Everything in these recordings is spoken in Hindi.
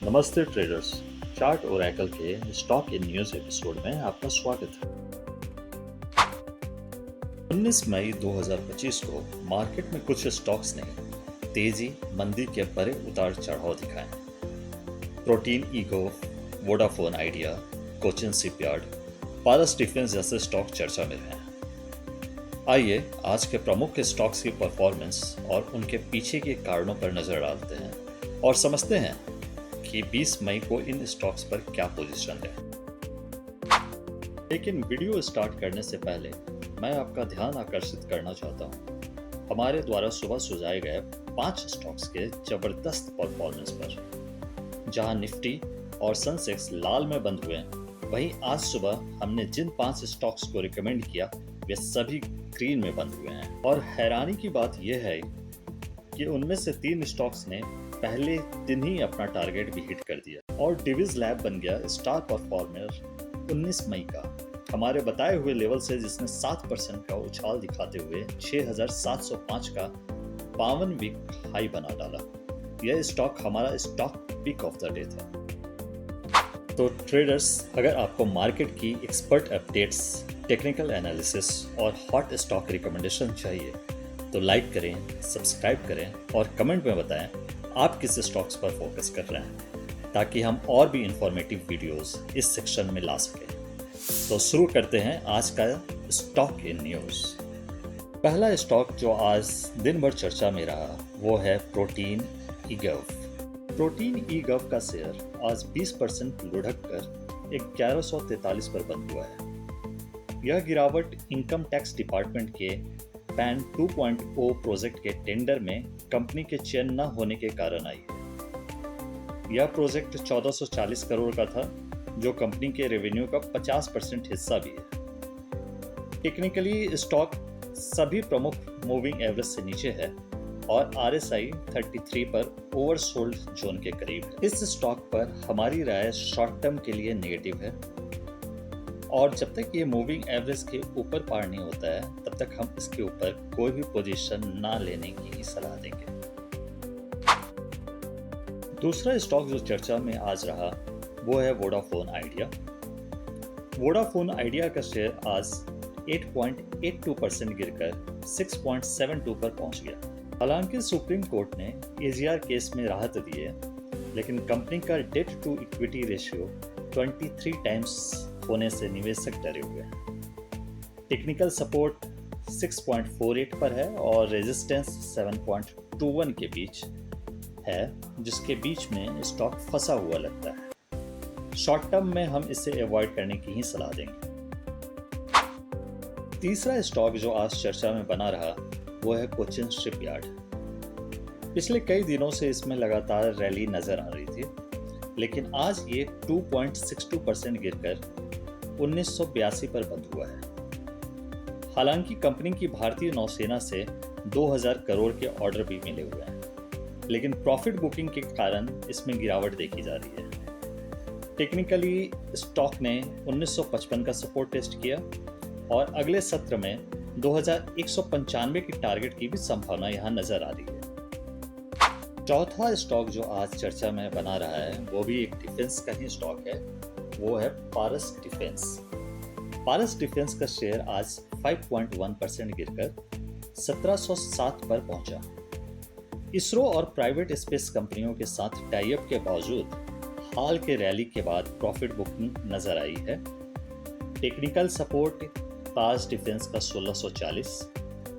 नमस्ते ट्रेडर्स। चार्ट ओरेकल के स्टॉक इन न्यूज़ एपिसोड में आपका स्वागत है। 19 मई 2025 को मार्केट में कुछ स्टॉक्स ने तेजी मंदी के बड़े उतार चढ़ाव दिखाए। Protean eGov, Vodafone Idea, Cochin shipyard, Paras defence जैसे स्टॉक चर्चा में हैं। आइए आज के प्रमुख स्टॉक्स की परफॉर्मेंस और उनके पीछे के कारणों पर नजर डालते हैं और समझते हैं कि 20 मई को इन स्टॉक्स पर क्या पोजीशन है। लेकिन वीडियो स्टार्ट करने से पहले मैं आपका ध्यान आकर्षित करना चाहता हूं हमारे द्वारा सुबह सुझाए गए 5 स्टॉक्स के जबरदस्त परफॉर्मेंस पर। जहां निफ्टी और सेंसेक्स लाल में बंद हुए, वहीं आज सुबह हमने जिन 5 स्टॉक्स को रिकमेंड किया वे सभी ग्रीन में बंद हुए हैं। और हैरानी की बात यह है कि उनमें से 3 स्टॉक्स ने पहले दिन ही अपना टारगेट भी हिट कर दिया और डिविज लैब बन गया स्टार परफॉर्मर 19 मई का, हमारे बताए हुए लेवल से, जिसने 7% का उछाल दिखाते हुए 6705 का 52 वीक हाई बना डाला। यह स्टॉक हमारा stock pick of the day था। तो ट्रेडर्स, अगर आपको मार्केट की एक्सपर्ट अपडेट्स, टेक्निकल एनालिसिस और हॉट स्टॉक रिकमेंडेशन चाहिए तो लाइक करें, सब्सक्राइब करें और कमेंट में बताएं आप किस स्टॉक्स पर फोकस कर रहे हैं, ताकि हम और भी इंफॉर्मेटिव वीडियोस इस सेक्शन में ला सकें। तो शुरू करते हैं आज का स्टॉक इन न्यूज़। पहला स्टॉक जो आज दिन भर चर्चा में रहा वो है प्रोटीन ईगव। प्रोटीन ईगव का शेयर आज 20% लुढ़क कर 1143 पर बंद हुआ है। यह गिरावट इनकम टैक्स डिपार्टमेंट के पैन 2.0 प्रोजेक्ट के टेंडर में कंपनी के चयन न होने के कारण आई है। यह प्रोजेक्ट 1440 करोड़ का था, जो कंपनी के रेवेन्यू का 50% हिस्सा भी है। टेक्निकली स्टॉक सभी प्रमुख मूविंग एवरेज से नीचे है और RSI 33 पर ओवरसोल्ड जोन के करीब है। इस स्टॉक पर हमारी राय शॉर्ट टर्म के लिए नेगेटिव है और जब तक ये मूविंग एवरेज के ऊपर पार नहीं होता है तब तक हम इसके ऊपर कोई भी पोजीशन ना लेने की सलाह देंगे। दूसरा स्टॉक जो चर्चा में आज रहा वो है वोडाफोन आइडिया। वोडाफोन आइडिया का शेयर आज 8.82% गिरकर 6.72 पर पहुंच गया। हालांकि सुप्रीम कोर्ट ने AGR केस में राहत दी है, लेकिन कंपनी का debt to equity ratio 23 times होने से निवेशक डरे हुए हैं। टेक्निकल सपोर्ट 6.48 पर है और रेजिस्टेंस 7.21 के बीच है, जिसके बीच में स्टॉक फंसा हुआ लगता है। शॉर्ट टर्म में हम इसे अवॉइड करने की ही सलाह देंगे। तीसरा स्टॉक जो आज चर्चा में बना रहा वो है कोचिन शिपयार्ड। पिछले कई दिनों से इसमें लगातार रैली नजर आ रही थी, लेकिन आज ये 2.62% गिरकर 1982 पर बंद हुआ है। हालांकि कंपनी की भारतीय नौसेना से 2000 करोड़ के ऑर्डर भी मिले हुए हैं, लेकिन प्रॉफिट बुकिंग के कारण इसमें गिरावट देखी जा रही है। टेक्निकली स्टॉक ने 1955 का सपोर्ट टेस्ट किया और अगले सत्र में 2195 की टारगेट की भी संभावना यहां नजर आ रही है। चौथा स्टॉक जो आज चर्चा में बना रहा है वो भी एक डिफेंस का ही स्टॉक है, वो है पारस डिफेंस। पारस डिफेंस का शेयर आज 5.1% गिरकर 1707 पर पहुंचा। इसरो और प्राइवेट स्पेस कंपनियों के साथ टाई अप के बावजूद हाल के रैली के बाद प्रॉफिट बुकिंग नजर आई है। टेक्निकल सपोर्ट पारस डिफेंस का 1640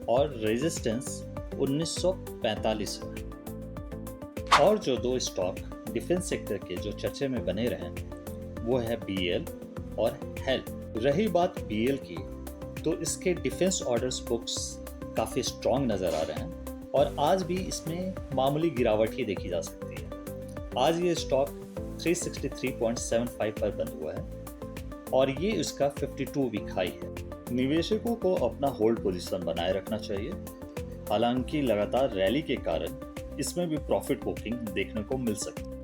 और रेजिस्टेंस 1945 है। और जो 2 स्टॉक डिफेंस सेक्टर के जो चर्चे में बने रहे वो है BL और हेल। रही बात BL की, तो इसके डिफेंस ऑर्डर्स बुक्स काफ़ी स्ट्रॉन्ग नज़र आ रहे हैं और आज भी इसमें मामूली गिरावट ही देखी जा सकती है। आज ये स्टॉक 363.75 पर बंद हुआ है और ये इसका 52 वीक हाई है। निवेशकों को अपना होल्ड पोजीशन बनाए रखना चाहिए। हालांकि लगातार रैली के कारण इसमें भी प्रॉफिट बुकिंग देखने को मिल सकती है।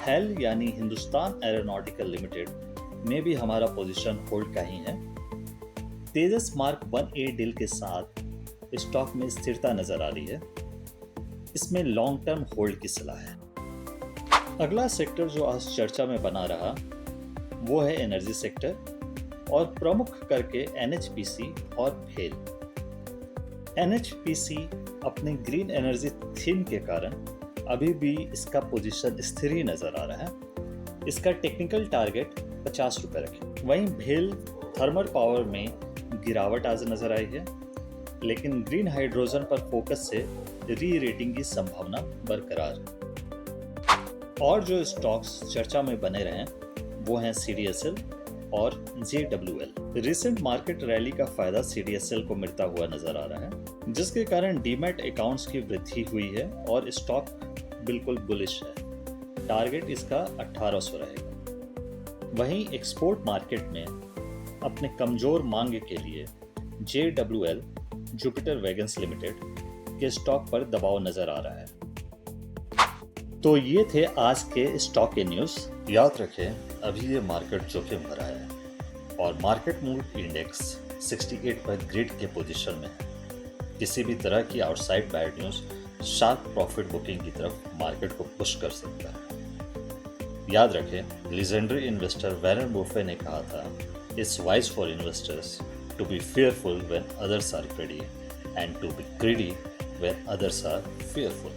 हेल यानी हिंदुस्तान एरोनॉटिकल लिमिटेड में भी हमारा पोजीशन होल्ड का ही है। तेजस मार्क 1A डील के साथ स्टॉक में स्थिरता नजर आ रही है। इसमें लॉन्ग टर्म होल्ड की सलाह है। अगला सेक्टर जो आज चर्चा में बना रहा वो है एनर्जी सेक्टर, और प्रमुख करके एनएचपीसी और भेल। एनएचपीसी अपने ग्रीन एनर्जी थीम के कारण अभी भी इसका पोजीशन स्थिर ही नजर आ रहा है। इसका टेक्निकल टारगेट 50 रुपये रखे। वहीं भेल थर्मल पावर में गिरावट आज नजर आई है, लेकिन ग्रीन हाइड्रोजन पर फोकस से री रेटिंग की संभावना बरकरार। और जो स्टॉक्स चर्चा में बने रहे वो हैं CDSL और JWL। रिसेंट मार्केट रैली का फायदा CDSL को मिलता हुआ नजर आ रहा है, जिसके कारण डीमैट अकाउंट्स की वृद्धि हुई है और स्टॉक बिल्कुल बुलिश है। टारगेट इसका 1800 रहेगा। वहीं एक्सपोर्ट मार्केट में अपने कमजोर मांग के लिए JWL जुपिटर वैगन्स लिमिटेड के स्टॉक पर दबाव नजर आ रहा है। तो ये थे आज के स्टॉक के न्यूज़। याद रखें, अभी ये मार्केट जोखिम भरा है और मार्केट मूव इंडेक्स 68 पर ग्रिड के पोजीशन में है। किसी भी तरह की outside bad news sharp profit booking की तरफ मार्केट को पुश कर सकता है। याद रखें, लीजेंडरी इन्वेस्टर वॉरेन बफेट ने कहा था, it's wise for investors to be fearful when others are greedy and to be greedy when others are fearful.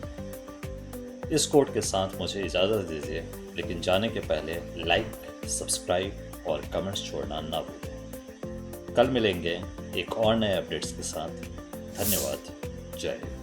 इस कोट के साथ मुझे इजाज़त दीजिए, लेकिन जाने के पहले लाइक, सब्सक्राइब और कमेंट्स छोड़ना ना भूलें। कल मिलेंगे एक और नए अपडेट्स के साथ। धन्यवाद। जय हिंद।